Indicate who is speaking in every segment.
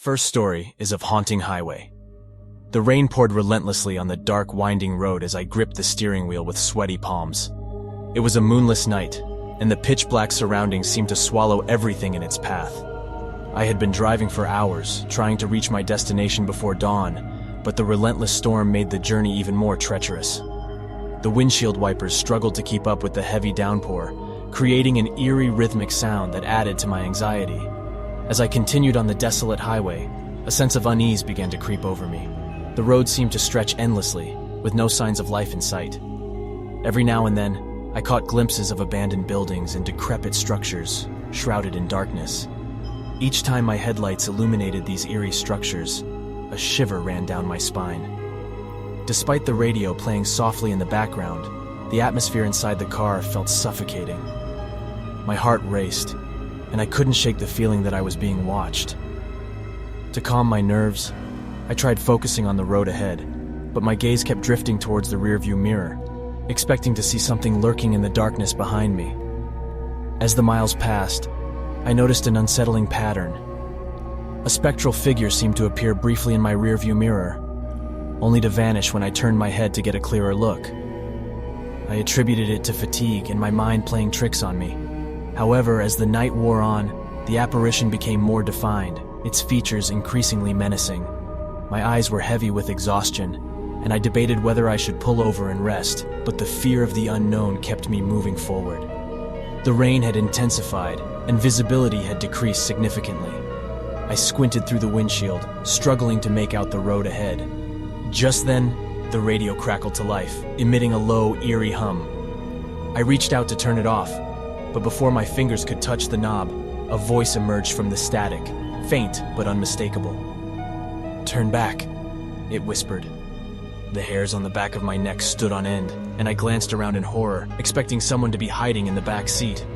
Speaker 1: First story is of haunting highway. The rain poured relentlessly on the dark, winding road as I gripped the steering wheel with sweaty palms. It was a moonless night, and the pitch-black surroundings seemed to swallow everything in its path. I had been driving for hours, trying to reach my destination before dawn, but the relentless storm made the journey even more treacherous. The windshield wipers struggled to keep up with the heavy downpour, creating an eerie rhythmic sound that added to my anxiety. As I continued on the desolate highway, a sense of unease began to creep over me. The road seemed to stretch endlessly, with no signs of life in sight. Every now and then, I caught glimpses of abandoned buildings and decrepit structures, shrouded in darkness. Each time my headlights illuminated these eerie structures, a shiver ran down my spine. Despite the radio playing softly in the background, the atmosphere inside the car felt suffocating. My heart raced, and I couldn't shake the feeling that I was being watched. To calm my nerves, I tried focusing on the road ahead, but my gaze kept drifting towards the rearview mirror, expecting to see something lurking in the darkness behind me. As the miles passed, I noticed an unsettling pattern. A spectral figure seemed to appear briefly in my rearview mirror, only to vanish when I turned my head to get a clearer look. I attributed it to fatigue and my mind playing tricks on me. However, as the night wore on, the apparition became more defined, its features increasingly menacing. My eyes were heavy with exhaustion, and I debated whether I should pull over and rest, but the fear of the unknown kept me moving forward. The rain had intensified, and visibility had decreased significantly. I squinted through the windshield, struggling to make out the road ahead. Just then, the radio crackled to life, emitting a low, eerie hum. I reached out to turn it off, but before my fingers could touch the knob, a voice emerged from the static, faint but unmistakable. "Turn back," it whispered. The hairs on the back of my neck stood on end, and I glanced around in horror, expecting someone to be hiding in the back seat.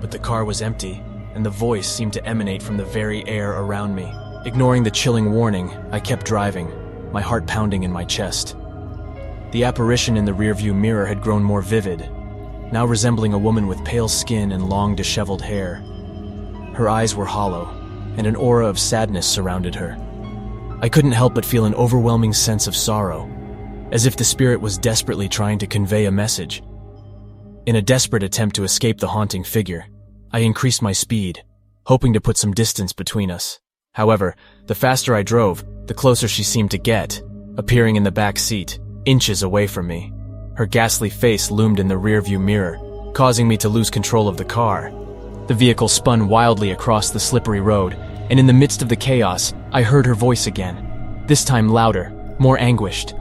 Speaker 1: But the car was empty, and the voice seemed to emanate from the very air around me. Ignoring the chilling warning, I kept driving, my heart pounding in my chest. The apparition in the rearview mirror had grown more vivid, now resembling a woman with pale skin and long disheveled hair. Her eyes were hollow, and an aura of sadness surrounded her. I couldn't help but feel an overwhelming sense of sorrow, as if the spirit was desperately trying to convey a message. In a desperate attempt to escape the haunting figure, I increased my speed, hoping to put some distance between us. However, the faster I drove, the closer she seemed to get, appearing in the back seat, inches away from me. Her ghastly face loomed in the rearview mirror, causing me to lose control of the car. The vehicle spun wildly across the slippery road, and in the midst of the chaos, I heard her voice again, this time louder, more anguished.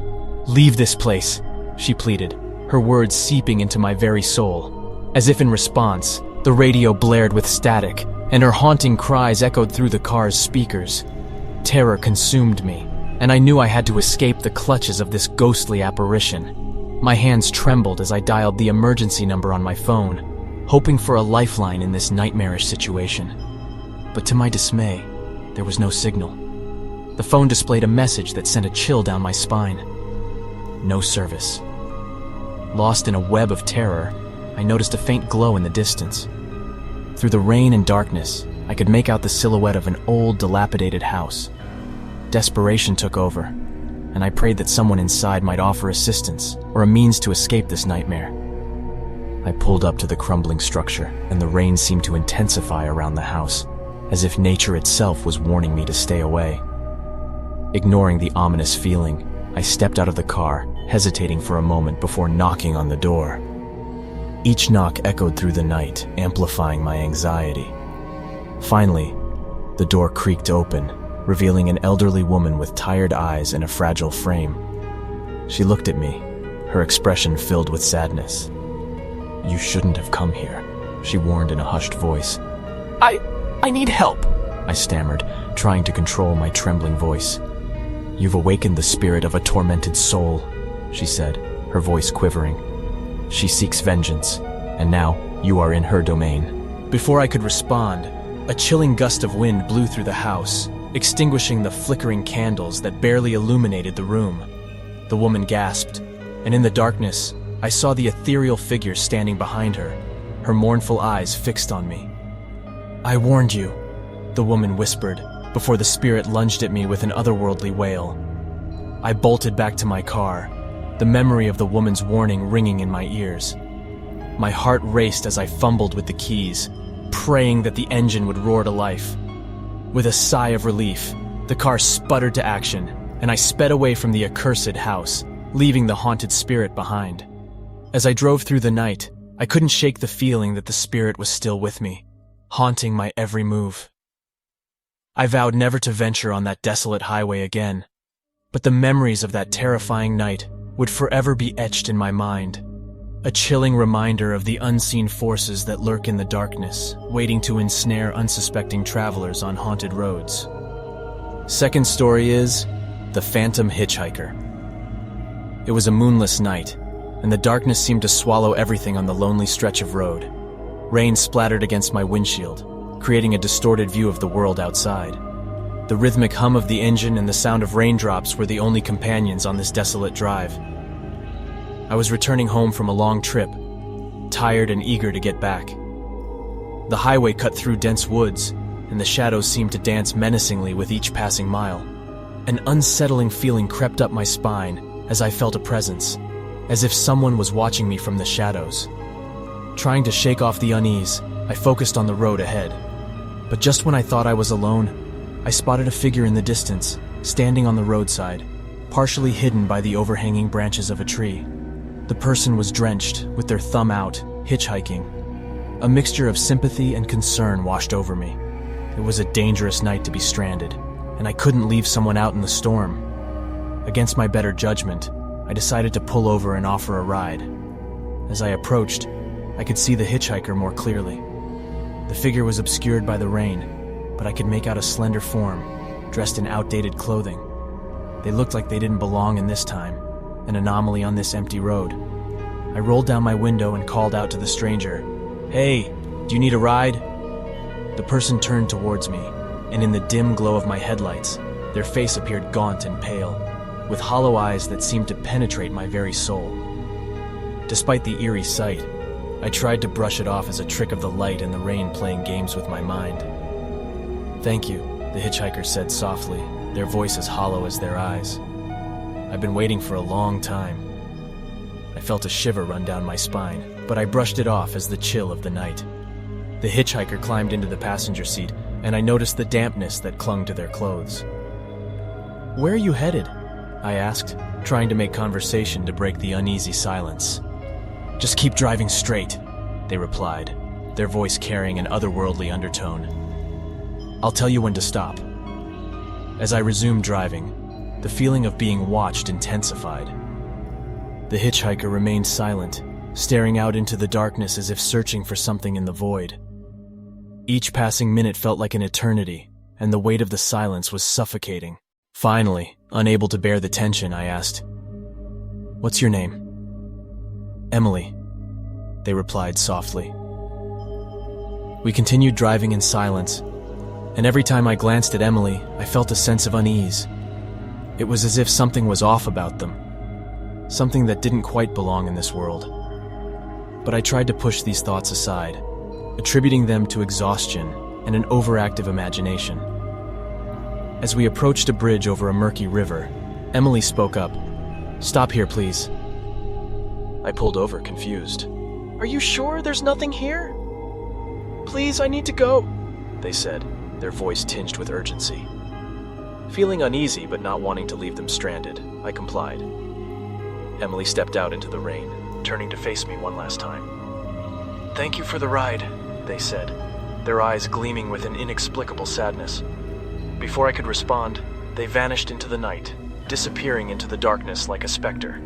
Speaker 1: "Leave this place," she pleaded, her words seeping into my very soul. As if in response, the radio blared with static, and her haunting cries echoed through the car's speakers. Terror consumed me, and I knew I had to escape the clutches of this ghostly apparition. My hands trembled as I dialed the emergency number on my phone, hoping for a lifeline in this nightmarish situation. But to my dismay, there was no signal. The phone displayed a message that sent a chill down my spine. No service. Lost in a web of terror, I noticed a faint glow in the distance. Through the rain and darkness, I could make out the silhouette of an old, dilapidated house. Desperation took over, and I prayed that someone inside might offer assistance or a means to escape this nightmare. I pulled up to the crumbling structure, and the rain seemed to intensify around the house, as if nature itself was warning me to stay away. Ignoring the ominous feeling, I stepped out of the car, hesitating for a moment before knocking on the door. Each knock echoed through the night, amplifying my anxiety. Finally, the door creaked open, revealing an elderly woman with tired eyes and a fragile frame. She looked at me, her expression filled with sadness. "You shouldn't have come here," she warned in a hushed voice. I need help," I stammered, trying to control my trembling voice. "You've awakened the spirit of a tormented soul," she said, her voice quivering. "She seeks vengeance, and now you are in her domain." Before I could respond, a chilling gust of wind blew through the house, extinguishing the flickering candles that barely illuminated the room. The woman gasped, and in the darkness, I saw the ethereal figure standing behind her, her mournful eyes fixed on me. "I warned you," the woman whispered, before the spirit lunged at me with an otherworldly wail. I bolted back to my car, the memory of the woman's warning ringing in my ears. My heart raced as I fumbled with the keys, praying that the engine would roar to life. With a sigh of relief, the car sputtered to action, and I sped away from the accursed house, leaving the haunted spirit behind. As I drove through the night, I couldn't shake the feeling that the spirit was still with me, haunting my every move. I vowed never to venture on that desolate highway again, but the memories of that terrifying night would forever be etched in my mind, a chilling reminder of the unseen forces that lurk in the darkness, waiting to ensnare unsuspecting travelers on haunted roads. Second story is The Phantom Hitchhiker. It was a moonless night, and the darkness seemed to swallow everything on the lonely stretch of road. Rain splattered against my windshield, creating a distorted view of the world outside. The rhythmic hum of the engine and the sound of raindrops were the only companions on this desolate drive. I was returning home from a long trip, tired and eager to get back. The highway cut through dense woods, and the shadows seemed to dance menacingly with each passing mile. An unsettling feeling crept up my spine as I felt a presence, as if someone was watching me from the shadows. Trying to shake off the unease, I focused on the road ahead. But just when I thought I was alone, I spotted a figure in the distance, standing on the roadside, partially hidden by the overhanging branches of a tree. The person was drenched, with their thumb out, hitchhiking. A mixture of sympathy and concern washed over me. It was a dangerous night to be stranded, and I couldn't leave someone out in the storm. Against my better judgment, I decided to pull over and offer a ride. As I approached, I could see the hitchhiker more clearly. The figure was obscured by the rain, but I could make out a slender form, dressed in outdated clothing. They looked like they didn't belong in this time, an anomaly on this empty road. I rolled down my window and called out to the stranger, "Hey, do you need a ride?" The person turned towards me, and in the dim glow of my headlights, their face appeared gaunt and pale, with hollow eyes that seemed to penetrate my very soul. Despite the eerie sight, I tried to brush it off as a trick of the light and the rain playing games with my mind. "Thank you," the hitchhiker said softly, their voice as hollow as their eyes. "I've been waiting for a long time." I felt a shiver run down my spine, but I brushed it off as the chill of the night. The hitchhiker climbed into the passenger seat, and I noticed the dampness that clung to their clothes. "Where are you headed?" I asked, trying to make conversation to break the uneasy silence. "Just keep driving straight," they replied, their voice carrying an otherworldly undertone. "I'll tell you when to stop." As I resumed driving, the feeling of being watched intensified. The hitchhiker remained silent, staring out into the darkness as if searching for something in the void. Each passing minute felt like an eternity, and the weight of the silence was suffocating. Finally, unable to bear the tension, I asked, "What's your name?" "Emily," they replied softly. We continued driving in silence, and every time I glanced at Emily, I felt a sense of unease. It was as if something was off about them, something that didn't quite belong in this world. But I tried to push these thoughts aside, attributing them to exhaustion and an overactive imagination. As we approached a bridge over a murky river, Emily spoke up, "Stop here, please." I pulled over, confused. "Are you sure there's nothing here?" "Please, I need to go," they said, their voice tinged with urgency. Feeling uneasy but not wanting to leave them stranded, I complied. Emily stepped out into the rain, turning to face me one last time. "Thank you for the ride," they said, their eyes gleaming with an inexplicable sadness. Before I could respond, they vanished into the night, disappearing into the darkness like a specter.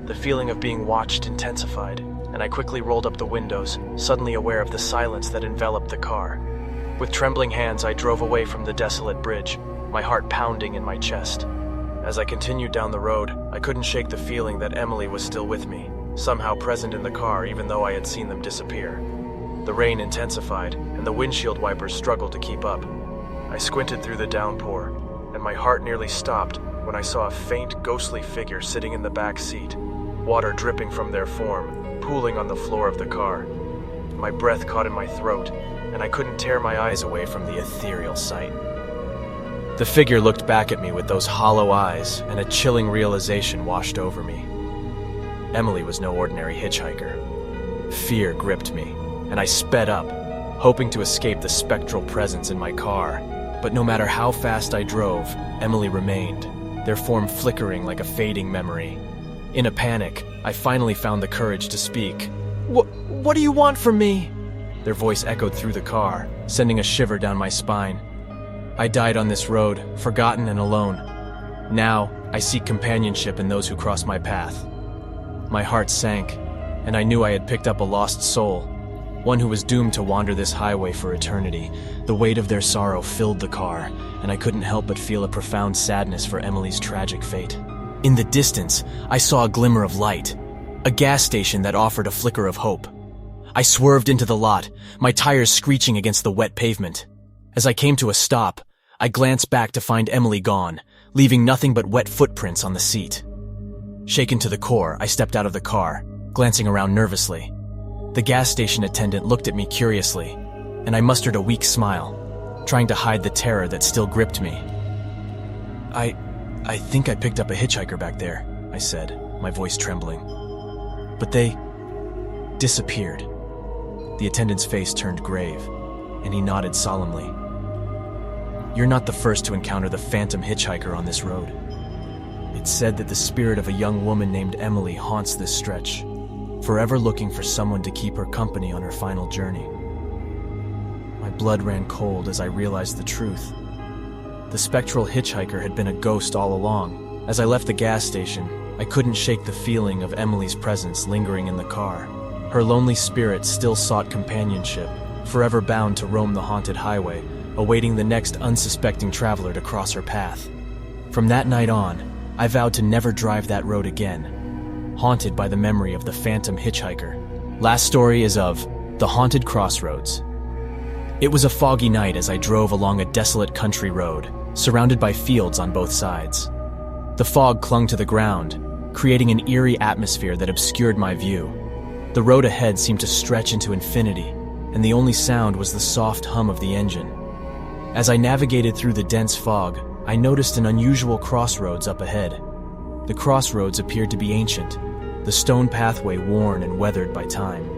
Speaker 1: The feeling of being watched intensified, and I quickly rolled up the windows, suddenly aware of the silence that enveloped the car. With trembling hands, I drove away from the desolate bridge, my heart pounding in my chest. As I continued down the road, I couldn't shake the feeling that Emily was still with me, somehow present in the car even though I had seen them disappear. The rain intensified, and the windshield wipers struggled to keep up. I squinted through the downpour, and my heart nearly stopped when I saw a faint, ghostly figure sitting in the back seat, water dripping from their form, pooling on the floor of the car. My breath caught in my throat, and I couldn't tear my eyes away from the ethereal sight. The figure looked back at me with those hollow eyes, and a chilling realization washed over me. Emily was no ordinary hitchhiker. Fear gripped me, and I sped up, hoping to escape the spectral presence in my car. But no matter how fast I drove, Emily remained, their form flickering like a fading memory. In a panic, I finally found the courage to speak. What do you want from me?" Their voice echoed through the car, sending a shiver down my spine. I died on this road, forgotten and alone. Now, I seek companionship in those who cross my path. My heart sank, and I knew I had picked up a lost soul, one who was doomed to wander this highway for eternity. The weight of their sorrow filled the car, and I couldn't help but feel a profound sadness for Emily's tragic fate. In the distance, I saw a glimmer of light, a gas station that offered a flicker of hope. I swerved into the lot, my tires screeching against the wet pavement. As I came to a stop, I glanced back to find Emily gone, leaving nothing but wet footprints on the seat. Shaken to the core, I stepped out of the car, glancing around nervously. The gas station attendant looked at me curiously, and I mustered a weak smile, trying to hide the terror that still gripped me. I think I picked up a hitchhiker back there," I said, my voice trembling. "But they disappeared." The attendant's face turned grave, and he nodded solemnly. "You're not the first to encounter the phantom hitchhiker on this road. It's said that the spirit of a young woman named Emily haunts this stretch, forever looking for someone to keep her company on her final journey." My blood ran cold as I realized the truth. The spectral hitchhiker had been a ghost all along. As I left the gas station, I couldn't shake the feeling of Emily's presence lingering in the car. Her lonely spirit still sought companionship, forever bound to roam the haunted highway, awaiting the next unsuspecting traveler to cross her path. From that night on, I vowed to never drive that road again, haunted by the memory of the phantom hitchhiker. Last story is of the haunted crossroads. It was a foggy night as I drove along a desolate country road, surrounded by fields on both sides. The fog clung to the ground, creating an eerie atmosphere that obscured my view. The road ahead seemed to stretch into infinity, and the only sound was the soft hum of the engine. As I navigated through the dense fog, I noticed an unusual crossroads up ahead. The crossroads appeared to be ancient, the stone pathway worn and weathered by time.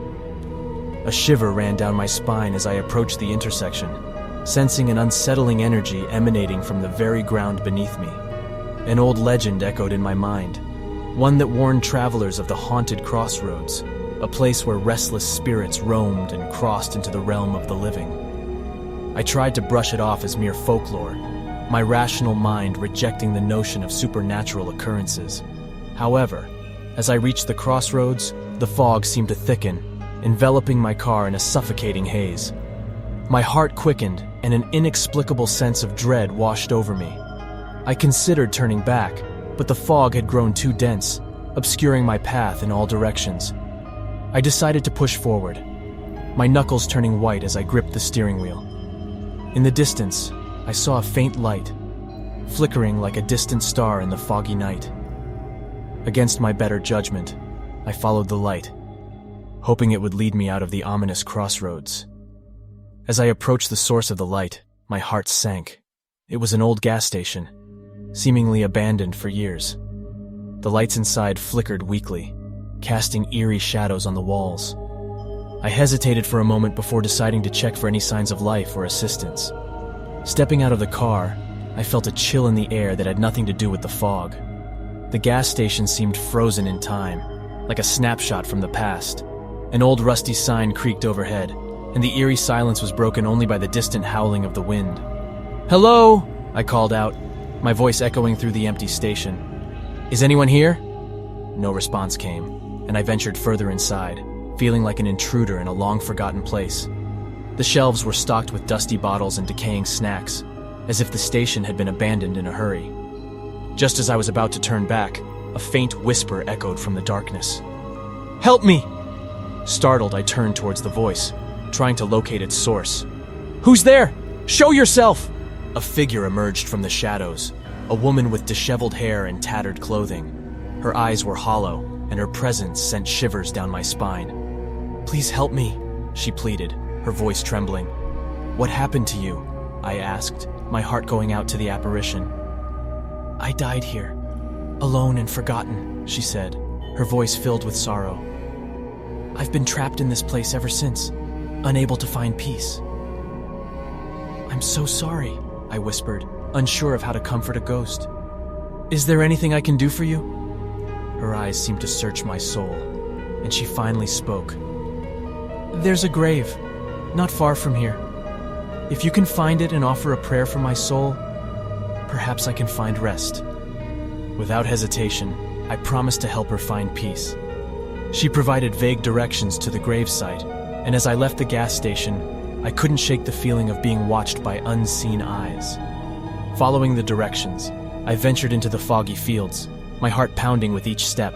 Speaker 1: A shiver ran down my spine as I approached the intersection, sensing an unsettling energy emanating from the very ground beneath me. An old legend echoed in my mind, one that warned travelers of the haunted crossroads, a place where restless spirits roamed and crossed into the realm of the living. I tried to brush it off as mere folklore, my rational mind rejecting the notion of supernatural occurrences. However, as I reached the crossroads, the fog seemed to thicken, enveloping my car in a suffocating haze. My heart quickened, and an inexplicable sense of dread washed over me. I considered turning back, but the fog had grown too dense, obscuring my path in all directions. I decided to push forward, my knuckles turning white as I gripped the steering wheel. In the distance, I saw a faint light, flickering like a distant star in the foggy night. Against my better judgment, I followed the light, hoping it would lead me out of the ominous crossroads. As I approached the source of the light, my heart sank. It was an old gas station, seemingly abandoned for years. The lights inside flickered weakly, casting eerie shadows on the walls. I hesitated for a moment before deciding to check for any signs of life or assistance. Stepping out of the car, I felt a chill in the air that had nothing to do with the fog. The gas station seemed frozen in time, like a snapshot from the past. An old rusty sign creaked overhead, and the eerie silence was broken only by the distant howling of the wind. "Hello!" I called out, my voice echoing through the empty station. "Is anyone here?" No response came, and I ventured further inside, feeling like an intruder in a long-forgotten place. The shelves were stocked with dusty bottles and decaying snacks, as if the station had been abandoned in a hurry. Just as I was about to turn back, a faint whisper echoed from the darkness. "Help me!" Startled, I turned towards the voice, trying to locate its source. "Who's there? Show yourself!" A figure emerged from the shadows, a woman with disheveled hair and tattered clothing. Her eyes were hollow, and her presence sent shivers down my spine. "Please help me," she pleaded, her voice trembling. "What happened to you?" I asked, my heart going out to the apparition. "I died here, alone and forgotten," she said, her voice filled with sorrow. "I've been trapped in this place ever since, unable to find peace." "I'm so sorry," I whispered, unsure of how to comfort a ghost. "Is there anything I can do for you?" Her eyes seemed to search my soul, and she finally spoke. "There's a grave, not far from here. If you can find it and offer a prayer for my soul, perhaps I can find rest." Without hesitation, I promised to help her find peace. She provided vague directions to the gravesite, and as I left the gas station, I couldn't shake the feeling of being watched by unseen eyes. Following the directions, I ventured into the foggy fields, my heart pounding with each step.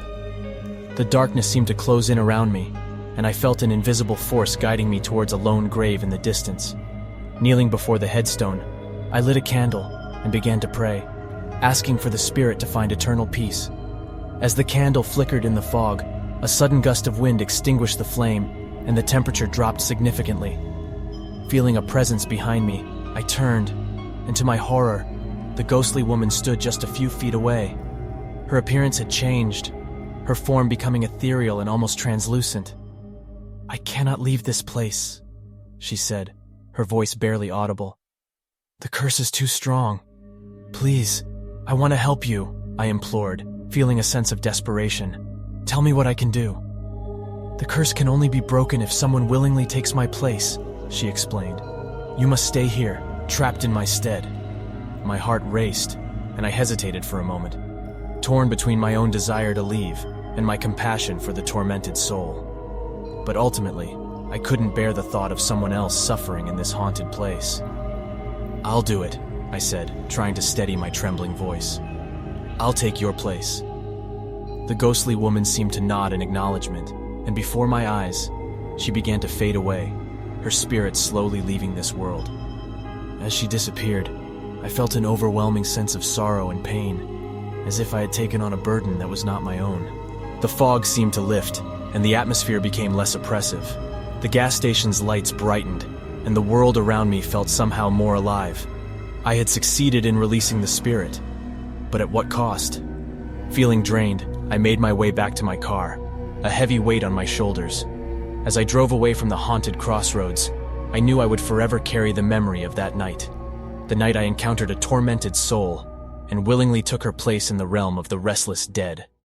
Speaker 1: The darkness seemed to close in around me, and I felt an invisible force guiding me towards a lone grave in the distance. Kneeling before the headstone, I lit a candle and began to pray, asking for the spirit to find eternal peace. As the candle flickered in the fog, a sudden gust of wind extinguished the flame, and the temperature dropped significantly. Feeling a presence behind me, I turned, and to my horror, the ghostly woman stood just a few feet away. Her appearance had changed, her form becoming ethereal and almost translucent. "I cannot leave this place," she said, her voice barely audible. "The curse is too strong. Please, I want to help you," I implored, feeling a sense of desperation. "Tell me what I can do." "The curse can only be broken if someone willingly takes my place," she explained. "You must stay here, trapped in my stead." My heart raced, and I hesitated for a moment, torn between my own desire to leave and my compassion for the tormented soul. But ultimately, I couldn't bear the thought of someone else suffering in this haunted place. "I'll do it," I said, trying to steady my trembling voice. "I'll take your place." The ghostly woman seemed to nod in acknowledgement, and before my eyes, she began to fade away, her spirit slowly leaving this world. As she disappeared, I felt an overwhelming sense of sorrow and pain, as if I had taken on a burden that was not my own. The fog seemed to lift, and the atmosphere became less oppressive. The gas station's lights brightened, and the world around me felt somehow more alive. I had succeeded in releasing the spirit, but at what cost? Feeling drained, I made my way back to my car, a heavy weight on my shoulders. As I drove away from the haunted crossroads, I knew I would forever carry the memory of that night. The night I encountered a tormented soul and willingly took her place in the realm of the restless dead.